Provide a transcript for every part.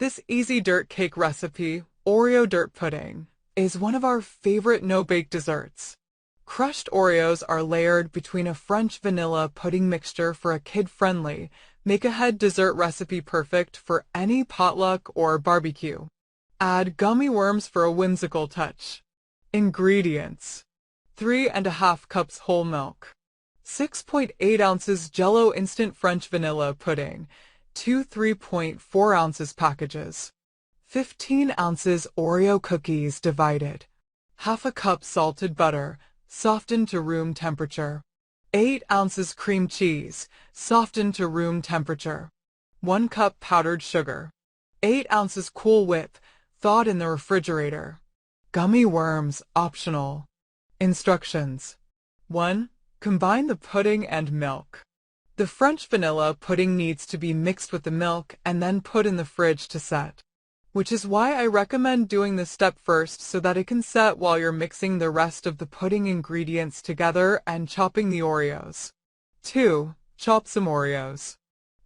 This easy dirt cake recipe, Oreo dirt pudding, is one of our favorite no-bake desserts. Crushed Oreos are layered between a French vanilla pudding mixture for a kid-friendly, make-ahead dessert recipe perfect for any potluck or barbecue. Add gummy worms for a whimsical touch. Ingredients: 3½ cups whole milk, 6.8 ounces Jell-O instant French vanilla pudding, 2 3.4 ounces packages, 15 ounces Oreo cookies divided, ½ cup salted butter, softened to room temperature, 8 ounces cream cheese, softened to room temperature, 1 cup powdered sugar, 8 ounces Cool Whip, thawed in the refrigerator. Gummy worms optional. Instructions: 1. Combine the pudding and milk. The French vanilla pudding needs to be mixed with the milk and then put in the fridge to set, which is why I recommend doing this step first so that it can set while you're mixing the rest of the pudding ingredients together and chopping the Oreos. 2. Chop some Oreos.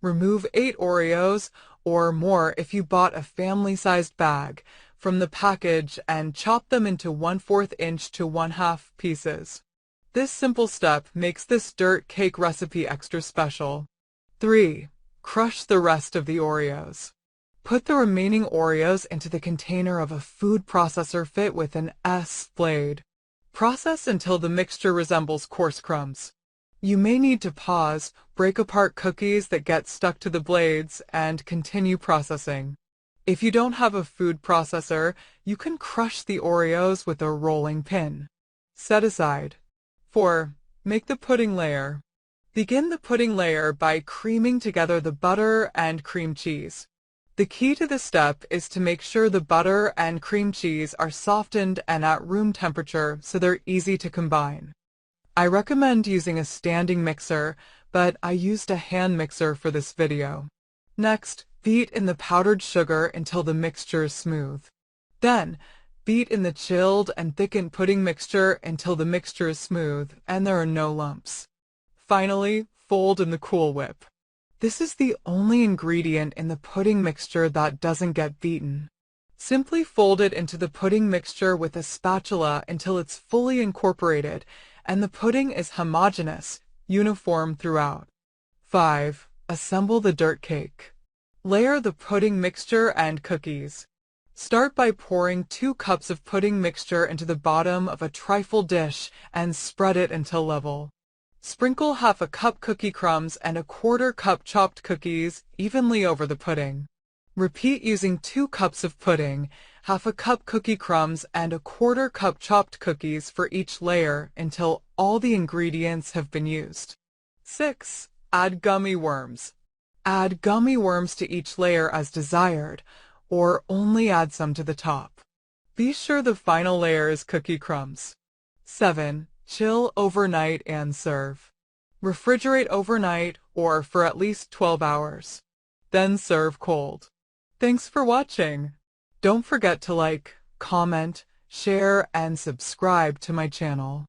Remove 8 Oreos, or more if you bought a family-sized bag, from the package and chop them into 1/4 inch to 1/2 pieces. This simple step makes this dirt cake recipe extra special. 3. Crush the rest of the Oreos. Put the remaining Oreos into the container of a food processor fit with an S blade. Process until the mixture resembles coarse crumbs. You may need to pause, break apart cookies that get stuck to the blades, and continue processing. If you don't have a food processor, you can crush the Oreos with a rolling pin. Set aside. 4. Make the pudding layer. Begin the pudding layer by creaming together the butter and cream cheese. The key to this step is to make sure the butter and cream cheese are softened and at room temperature so they're easy to combine. I recommend using a standing mixer, but I used a hand mixer for this video. Next, beat in the powdered sugar until the mixture is smooth. Then, beat in the chilled and thickened pudding mixture until the mixture is smooth and there are no lumps. Finally, fold in the Cool Whip. This is the only ingredient in the pudding mixture that doesn't get beaten. Simply fold it into the pudding mixture with a spatula until it's fully incorporated and the pudding is homogeneous, uniform throughout. 5. Assemble the dirt cake. Layer the pudding mixture and cookies. Start by pouring 2 cups of pudding mixture into the bottom of a trifle dish and spread it until level. Sprinkle ½ cup cookie crumbs and 1/4 cup chopped cookies evenly over the pudding. Repeat using 2 cups of pudding, ½ cup cookie crumbs, and 1/4 cup chopped cookies for each layer until all the ingredients have been used. 6. Add gummy worms. Add gummy worms to each layer as desired, or only add some to the top. Be sure the final layer is cookie crumbs. 7. Chill overnight and serve. Refrigerate overnight or for at least 12 hours. Then serve cold. Thanks for watching. Don't forget to like, comment, share, and subscribe to my channel.